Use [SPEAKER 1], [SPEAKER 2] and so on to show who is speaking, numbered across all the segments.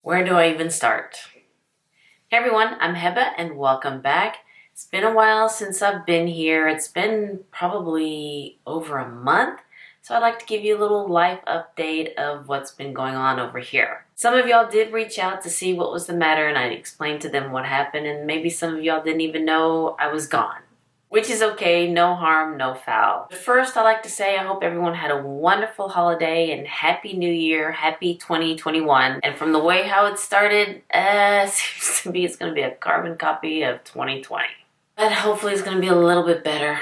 [SPEAKER 1] Where do I even start? Hey everyone, I'm Heba and welcome back. It's been a while since I've been here. It's been probably over a month. So I'd like to give you a little life update of what's been going on over here. Some of y'all did reach out to see what was the matter and I explained to them what happened, and maybe some of y'all didn't even know I was gone. Which is okay, no harm, no foul. But first, I'd like to say I hope everyone had a wonderful holiday and Happy New Year, Happy 2021. And from the way how it started, seems to be it's going to be a carbon copy of 2020. But hopefully it's going to be a little bit better.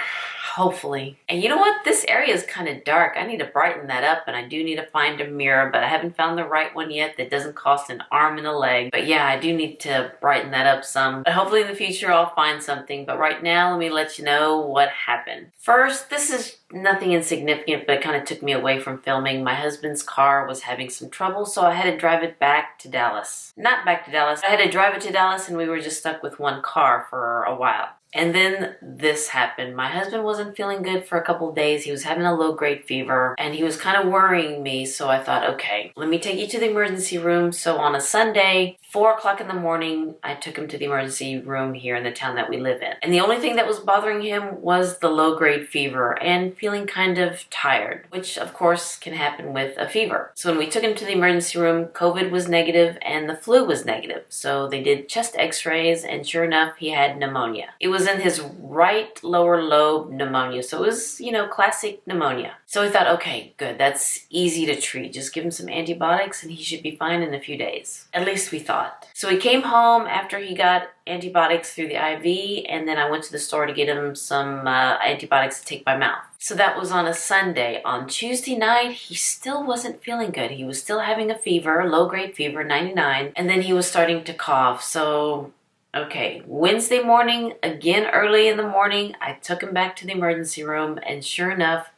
[SPEAKER 1] Hopefully. And you know what? This area is kind of dark. I need to brighten that up, and I do need to find a mirror, but I haven't found the right one yet that doesn't cost an arm and a leg. But yeah, I do need to brighten that up some. But hopefully in the future I'll find something. But right now, let me let you know what happened. First, this is nothing insignificant, but it kind of took me away from filming. My husband's car was having some trouble, so I had to drive it back to Dallas. Not back to Dallas. I had to drive it to Dallas, and we were just stuck with one car for a while. And then this happened. My husband wasn't feeling good for a couple of days. He was having a low-grade fever, and he was kind of worrying me. So I thought, okay, let me take you to the emergency room. So on a Sunday, 4 o'clock in the morning, I took him to the emergency room here in the town that we live in. And the only thing that was bothering him was the low-grade fever and feeling kind of tired, which of course can happen with a fever. So when we took him to the emergency room, COVID was negative and the flu was negative. So they did chest x-rays, and sure enough, he had pneumonia. It was in his right lower lobe pneumonia. So it was, classic pneumonia. So we thought, okay, good. That's easy to treat. Just give him some antibiotics and he should be fine in a few days. At least we thought. So he came home after he got antibiotics through the IV, and then I went to the store to get him some antibiotics to take by mouth. So that was on a Sunday. On Tuesday night, he still wasn't feeling good. He was still having a fever, low-grade fever, 99, and then he was starting to cough. So okay, Wednesday morning, again early in the morning, I took him back to the emergency room, and sure enough,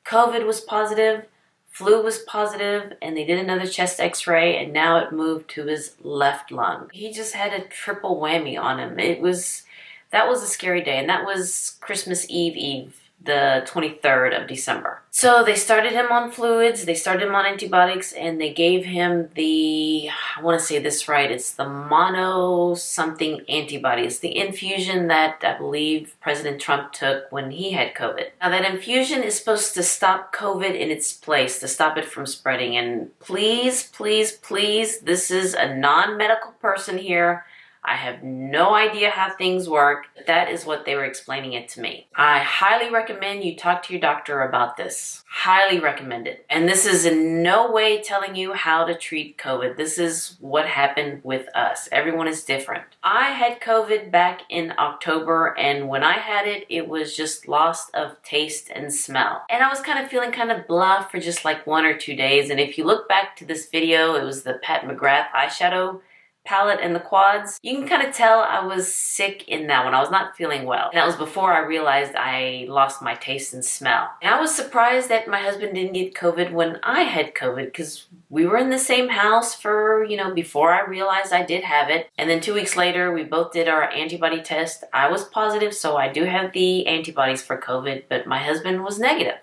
[SPEAKER 1] COVID was positive, flu was positive, and they did another chest x-ray, and now it moved to his left lung. He just had a triple whammy on him. That was a scary day, and that was Christmas Eve, the 23rd of December. So they started him on fluids, they started him on antibiotics, and they gave him I want to say this right, it's the mono something antibody. It's the infusion that I believe President Trump took when he had COVID. Now that infusion is supposed to stop COVID in its place, to stop it from spreading. And please, please, please, this is a non-medical person here. I have no idea how things work. But that is what they were explaining it to me. I highly recommend you talk to your doctor about this. Highly recommend it. And this is in no way telling you how to treat COVID. This is what happened with us. Everyone is different. I had COVID back in October, and when I had it, it was just loss of taste and smell. And I was kind of feeling kind of blah for just like 1 or 2 days. And if you look back to this video, it was the Pat McGrath eyeshadow palette and the quads. You can kind of tell I was sick in that one. I was not feeling well. And that was before I realized I lost my taste and smell. And I was surprised that my husband didn't get COVID when I had COVID, because we were in the same house for, before I realized I did have it. And then 2 weeks later, we both did our antibody test. I was positive, so I do have the antibodies for COVID, but my husband was negative.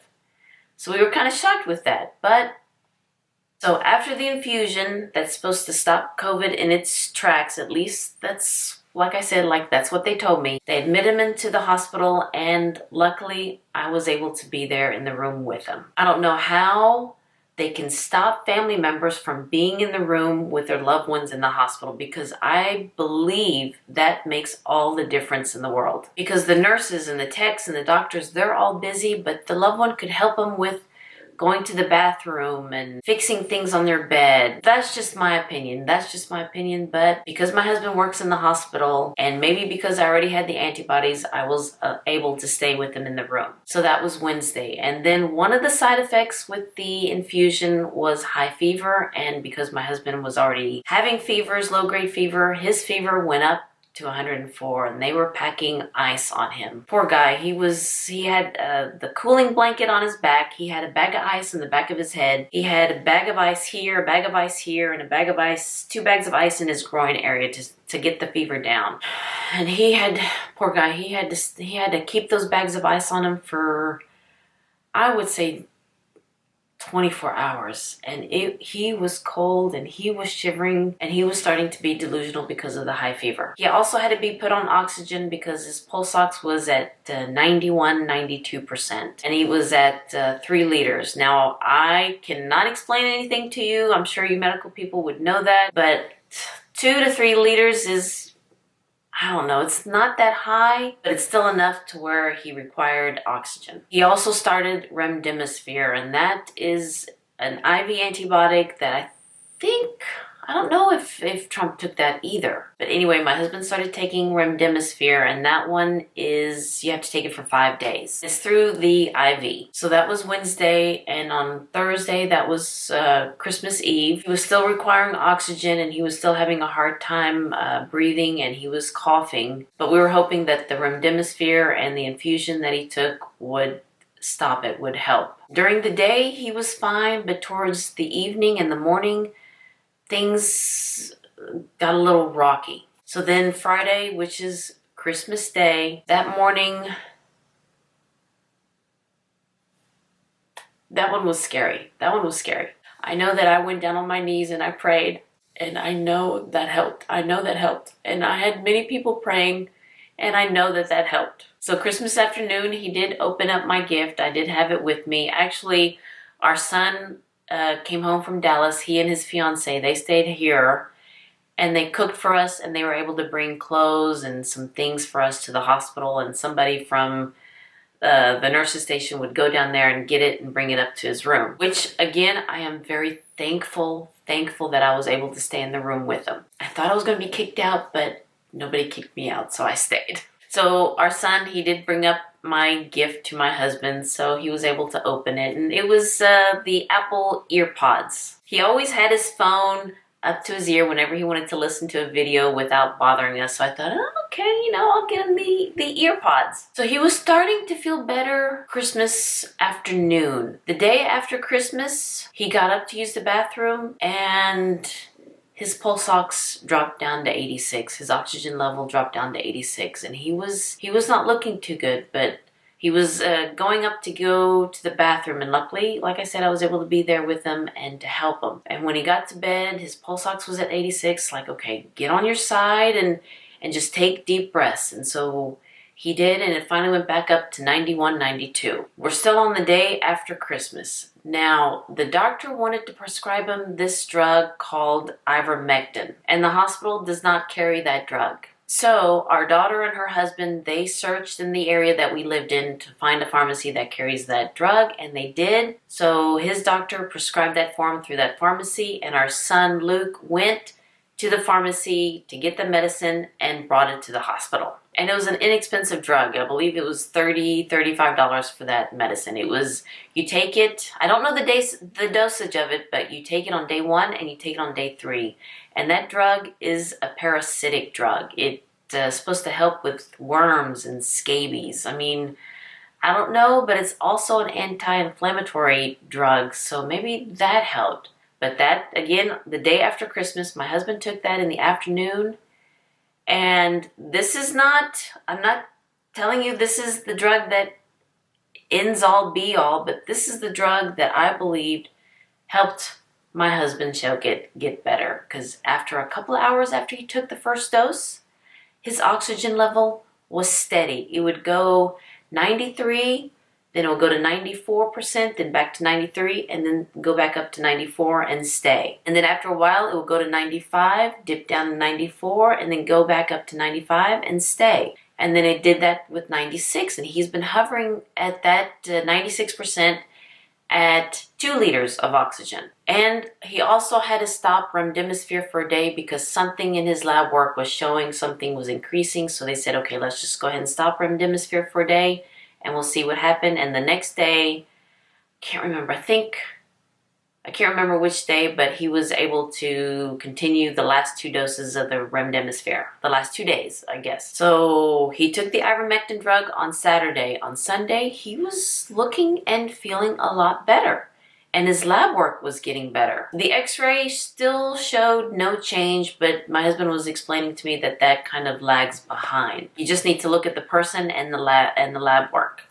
[SPEAKER 1] So we were kind of shocked with that. So after the infusion, that's supposed to stop COVID in its tracks, at least that's, like I said, that's what they told me. They admitted him into the hospital, and luckily I was able to be there in the room with him. I don't know how they can stop family members from being in the room with their loved ones in the hospital, because I believe that makes all the difference in the world. Because the nurses and the techs and the doctors, they're all busy, but the loved one could help them with going to the bathroom and fixing things on their bed. That's just my opinion. But because my husband works in the hospital, and maybe because I already had the antibodies, I was able to stay with him in the room. So that was Wednesday. And then one of the side effects with the infusion was high fever. And because my husband was already having fevers, low-grade fever, his fever went up to 104, and they were packing ice on him. Poor guy. He had the cooling blanket on his back. He had a bag of ice in the back of his head. He had a bag of ice here, a bag of ice here, and a bag of ice, 2 bags of ice in his groin area to get the fever down. And poor guy, he had to keep those bags of ice on him for, I would say, 24 hours, and he was cold and he was shivering and he was starting to be delusional because of the high fever. He also had to be put on oxygen because his pulse ox was at 91, 92%, and he was at 3 liters. Now, I cannot explain anything to you. I'm sure you medical people would know that, but 2 to 3 liters is, I don't know, it's not that high, but it's still enough to where he required oxygen. He also started remdesivir, and that is an IV antibiotic that I don't know if Trump took that either. But anyway, my husband started taking remdesivir, and that one is, you have to take it for 5 days. It's through the IV. So that was Wednesday, and on Thursday, that was Christmas Eve. He was still requiring oxygen, and he was still having a hard time breathing, and he was coughing. But we were hoping that the remdesivir and the infusion that he took would stop it, would help. During the day, he was fine, but towards the evening and the morning, things got a little rocky. So then Friday, which is Christmas Day, that morning, that one was scary. That one was scary. I know that I went down on my knees and I prayed, and I know that helped. I know that helped. And I had many people praying, and I know that that helped. So Christmas afternoon, he did open up my gift. I did have it with me. Actually, our son came home from Dallas. He and his fiance, they stayed here, and they cooked for us, and they were able to bring clothes and some things for us to the hospital, and somebody from the nurse's station would go down there and get it and bring it up to his room, which again, I am very thankful that I was able to stay in the room with him. I thought I was going to be kicked out, but nobody kicked me out, so I stayed. So our son, he did bring up my gift to my husband, so he was able to open it, and it was the Apple EarPods. He always had his phone up to his ear whenever he wanted to listen to a video without bothering us, so I thought, oh, okay, I'll get him the EarPods. So he was starting to feel better Christmas afternoon. The day after Christmas, he got up to use the bathroom, and his pulse ox dropped down to 86. His oxygen level dropped down to 86, and he was not looking too good, but he was going up to go to the bathroom, and luckily, like I said, I was able to be there with him and to help him. And when he got to bed, his pulse ox was at 86, like, okay, get on your side and just take deep breaths. And so he did, and it finally went back up to 91, 92. We're still on the day after Christmas. Now, the doctor wanted to prescribe him this drug called ivermectin, and the hospital does not carry that drug. So our daughter and her husband, they searched in the area that we lived in to find a pharmacy that carries that drug, and they did. So his doctor prescribed that for him through that pharmacy, and our son Luke went to the pharmacy to get the medicine and brought it to the hospital. And it was an inexpensive drug. I believe it was $30, $35 for that medicine. It was, you take it, I don't know the dosage of it, but you take it on day 1 and you take it on day 3. And that drug is a parasitic drug. It's supposed to help with worms and scabies. I mean, I don't know, but it's also an anti-inflammatory drug, so maybe that helped. But that, again, the day after Christmas, my husband took that in the afternoon. And this is not, I'm not telling you this is the drug that ends all be all, but this is the drug that I believed helped my husband choke it get better. Because after a couple of hours after he took the first dose, his oxygen level was steady. It would go 93, then it would go to 94%, then back to 93, and then go back up to 94 and stay. And then after a while, it would go to 95, dip down to 94, and then go back up to 95 and stay. And then it did that with 96, and he's been hovering at that 96% at 2 liters of oxygen. And he also had to stop remdesivir for a day because something in his lab work was showing something was increasing. So they said, okay, let's just go ahead and stop remdesivir for a day, and we'll see what happened. And the next day, can't remember, I can't remember which day, but he was able to continue the last 2 doses of the remdesivir, the last 2 days, I guess. So he took the ivermectin drug on Saturday. On Sunday, he was looking and feeling a lot better, and his lab work was getting better. The x-ray still showed no change, but my husband was explaining to me that that kind of lags behind. You just need to look at the person and the lab work.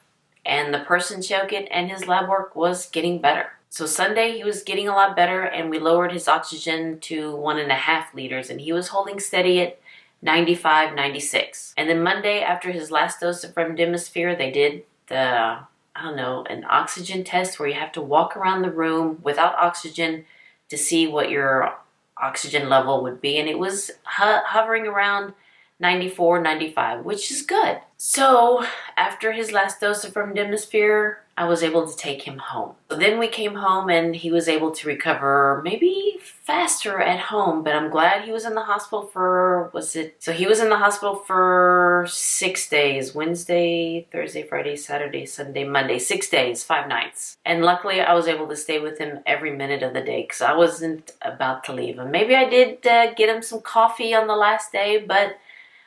[SPEAKER 1] And the person choke it, and his lab work was getting better. So Sunday he was getting a lot better, and we lowered his oxygen to 1.5 liters, and he was holding steady at 95, 96. And then Monday, after his last dose of remdesivir, they did the, I don't know, an oxygen test where you have to walk around the room without oxygen to see what your oxygen level would be. And it was hovering around 94, 95, which is good. So after his last dose of remdesivir, I was able to take him home. So then we came home and he was able to recover maybe faster at home, but I'm glad he was in the hospital for, he was in the hospital for 6 days, Wednesday, Thursday, Friday, Saturday, Sunday, Monday, 6 days, 5 nights. And luckily I was able to stay with him every minute of the day because I wasn't about to leave him. Maybe I did get him some coffee on the last day, but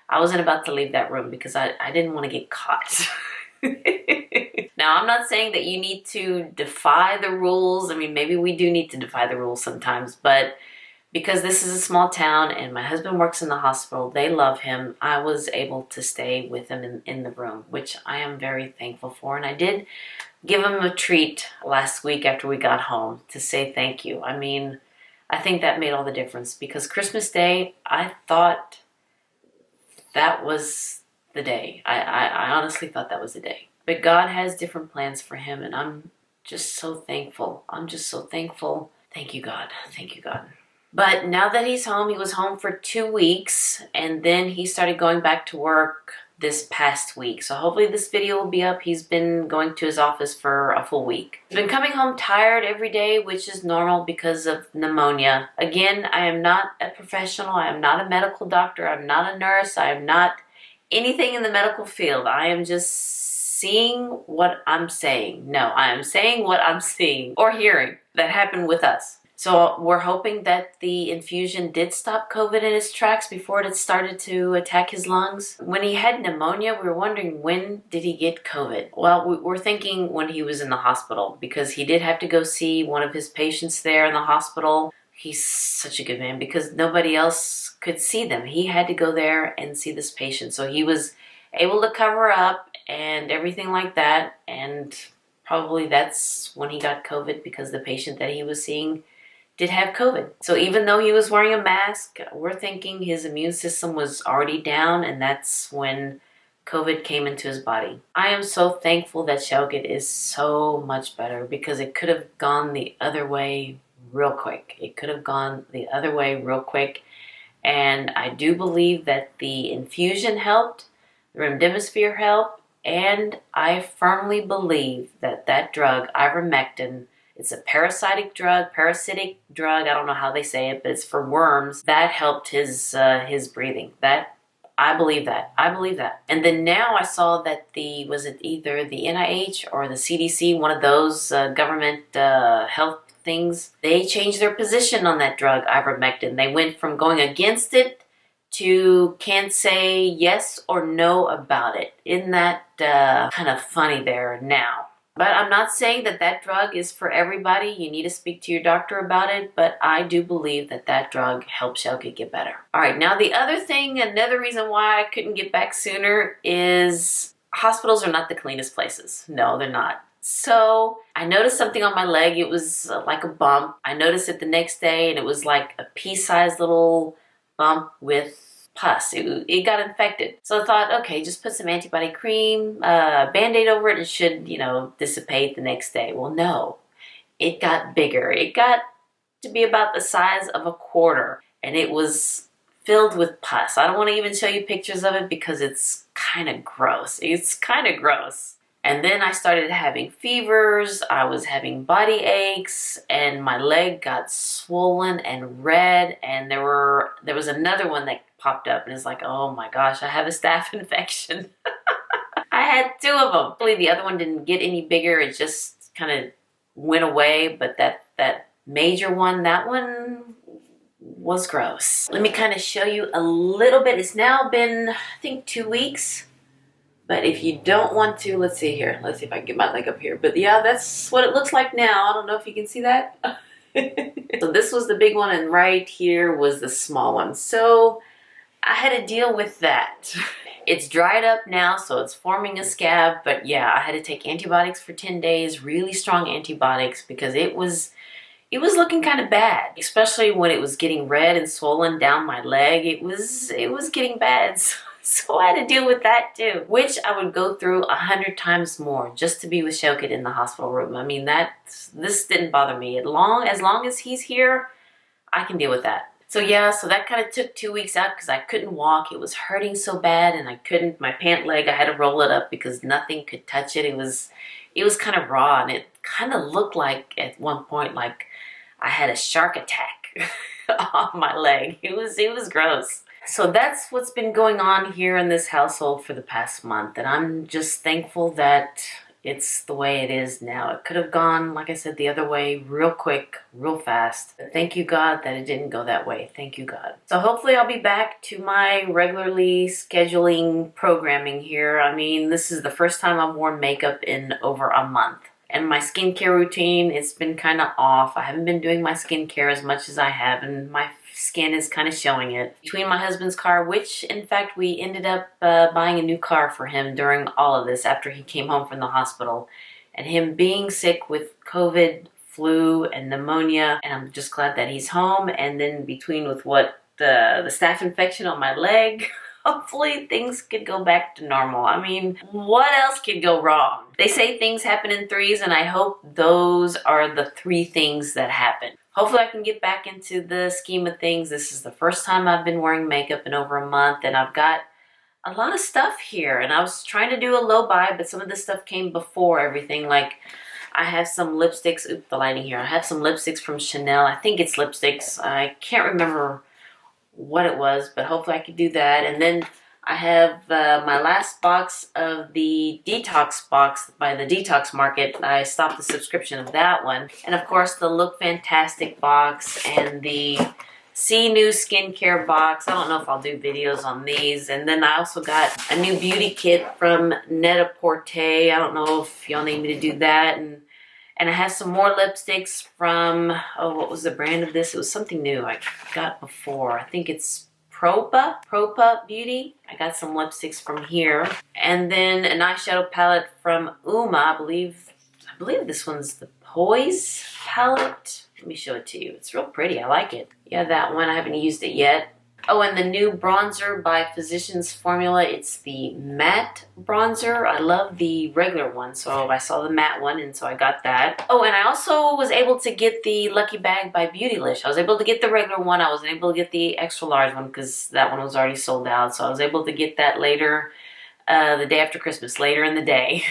[SPEAKER 1] I wasn't about to leave that room because I didn't want to get caught. Now, I'm not saying that you need to defy the rules. I mean, maybe we do need to defy the rules sometimes, but because this is a small town and my husband works in the hospital, they love him, I was able to stay with him in the room, which I am very thankful for. And I did give him a treat last week after we got home to say thank you. I mean, I think that made all the difference because Christmas Day, I thought that was the day. I honestly thought that was the day. But God has different plans for him, and I'm just so thankful. I'm just so thankful. Thank you, God. Thank you, God. But now that he's home, he was home for 2 weeks, and then he started going back to work this past week. So hopefully this video will be up. He's been going to his office for a full week. He's been coming home tired every day, which is normal because of pneumonia. Again, I am not a professional. I am not a medical doctor. I'm not a nurse. I am not anything in the medical field. I am just seeing what I'm saying. No, I am saying what I'm seeing or hearing that happened with us. So we're hoping that the infusion did stop COVID in its tracks before it started to attack his lungs. When he had pneumonia, we were wondering, when did he get COVID? Well, we're thinking when he was in the hospital because he did have to go see one of his patients there in the hospital. He's such a good man because nobody else could see them. He had to go there and see this patient. So he was able to cover up and everything like that. And probably that's when he got COVID because the patient that he was seeing did have COVID. So even though he was wearing a mask, we're thinking his immune system was already down, and that's when COVID came into his body. I am so thankful that Shelgit is so much better because it could have gone the other way real quick. It could have gone the other way real quick. And I do believe that the infusion helped, the remdesivir helped, and I firmly believe that that drug, ivermectin, it's a parasitic drug, I don't know how they say it, but it's for worms. That helped his breathing. I believe that. And then now I saw that was it either the NIH or the CDC, one of those government health things, they changed their position on that drug, ivermectin. They went from going against it to can't say yes or no about it. Isn't that kind of funny there now? But I'm not saying that that drug is for everybody. You need to speak to your doctor about it. But I do believe that that drug helps Shelgit get better. All right, now the other thing, another reason why I couldn't get back sooner is hospitals are not the cleanest places. No, they're not. So I noticed something on my leg. It was like a bump. I noticed it the next day, and it was like a pea-sized little bump with pus. It got infected. So I thought, okay, just put some antibody cream, Band-Aid over it, and it should, dissipate the next day. Well, no. It got bigger. It got to be about the size of a quarter, and it was filled with pus. I don't want to even show you pictures of it because it's kind of gross. And then I started having fevers, I was having body aches, and my leg got swollen and red, and there was another one that popped up, and it's like, oh my gosh, I have a staph infection. I had 2 of them. Hopefully the other one didn't get any bigger, it just kind of went away, but that major one, that one was gross. Let me kind of show you a little bit. It's now been, I think, 2 weeks. But if you don't want to, let's see here. Let's see if I can get my leg up here. But yeah, that's what it looks like now. I don't know if you can see that. So this was the big one, and right here was the small one. So I had to deal with that. It's dried up now, so it's forming a scab, but yeah, I had to take antibiotics for 10 days, really strong antibiotics, because it was looking kind of bad, especially when it was getting red and swollen down my leg. It was getting bad. So I had to deal with that too, which I would go through 100 times more just to be with Shokit in the hospital room. I mean, this didn't bother me. As long as he's here, I can deal with that. So yeah, so that kind of took 2 weeks out because I couldn't walk. It was hurting so bad, and I couldn't, my pant leg, I had to roll it up because nothing could touch it. It was kind of raw, and it kind of looked like at one point like I had a shark attack on my leg. It was gross. So that's what's been going on here in this household for the past month, and I'm just thankful that it's the way it is now. It could have gone, like I said, the other way real quick, real fast. But thank you, God, that it didn't go that way. Thank you, God. So hopefully I'll be back to my regularly scheduling programming here. I mean, this is the first time I've worn makeup in over a month. And my skincare routine, it's been kind of off. I haven't been doing my skincare as much as I have, and my skin is kind of showing it. Between my husband's car, which in fact we ended up buying a new car for him during all of this after he came home from the hospital, and him being sick with COVID, flu, and pneumonia, and I'm just glad that he's home. And then between with what the staph infection on my leg, hopefully things could go back to normal. I mean, what else could go wrong? They say things happen in threes, and I hope those are the 3 things that happen. Hopefully I can get back into the scheme of things. This is the first time I've been wearing makeup in over a month, and I've got a lot of stuff here. And I was trying to do a low buy, but some of this stuff came before everything. Like, I have some lipsticks. Oops, the lighting here. I have some lipsticks from Chanel. I think it's lipsticks. I can't remember what it was, but hopefully I could do that. And then I have my last box of the Detox box by the Detox Market. I stopped the subscription of that one. And of course the Look Fantastic box and the See New Skincare box. I don't know if I'll do videos on these. And then I also got a new beauty kit from Net-a-Porter. I don't know if y'all need me to do that. And I have some more lipsticks from, oh, what was the brand of this? It was something new I got before. I think it's Propa Beauty. I got some lipsticks from here. And then an eyeshadow palette from Uma. I believe this one's the Poise palette. Let me show it to you. It's real pretty. I like it. Yeah, that one. I haven't used it yet. Oh, and the new bronzer by Physicians Formula. It's the matte bronzer. I love the regular one, so I saw the matte one, and so I got that. Oh, and I also was able to get the Lucky Bag by Beautylish. I was able to get the regular one. I wasn't able to get the extra large one because that one was already sold out. So I was able to get that later, the day after Christmas, later in the day.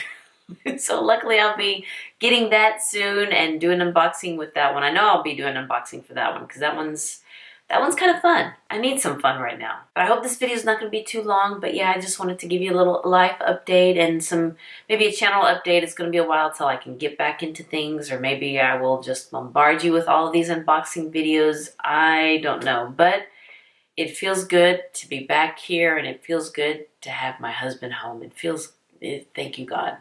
[SPEAKER 1] So luckily I'll be getting that soon and doing an unboxing with that one. I know I'll be doing an unboxing for that one because that one's kind of fun. I need some fun right now. But I hope this video is not going to be too long. But yeah, I just wanted to give you a little life update and maybe a channel update. It's going to be a while till I can get back into things, or maybe I will just bombard you with all of these unboxing videos. I don't know. But it feels good to be back here, and it feels good to have my husband home. Thank you, God.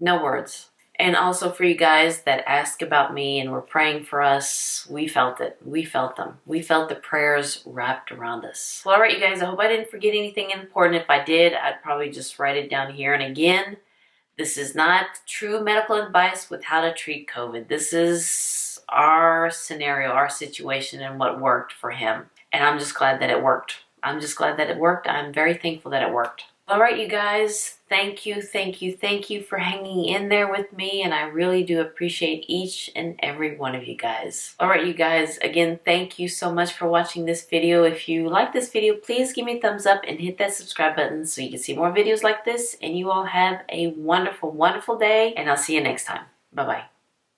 [SPEAKER 1] No words. And also for you guys that ask about me and were praying for us, we felt it. We felt them. We felt the prayers wrapped around us. Well, all right, you guys, I hope I didn't forget anything important. If I did, I'd probably just write it down here. And again, this is not true medical advice with how to treat COVID. This is our scenario, our situation, and what worked for him. And I'm just glad that it worked. I'm just glad that it worked. I'm very thankful that it worked. All right, you guys, thank you for hanging in there with me, and I really do appreciate each and every one of you guys. All right, you guys, again, thank you so much for watching this video. If you like this video, please give me a thumbs up and hit that subscribe button so you can see more videos like this, and you all have a wonderful, wonderful day, and I'll see you next time. Bye-bye.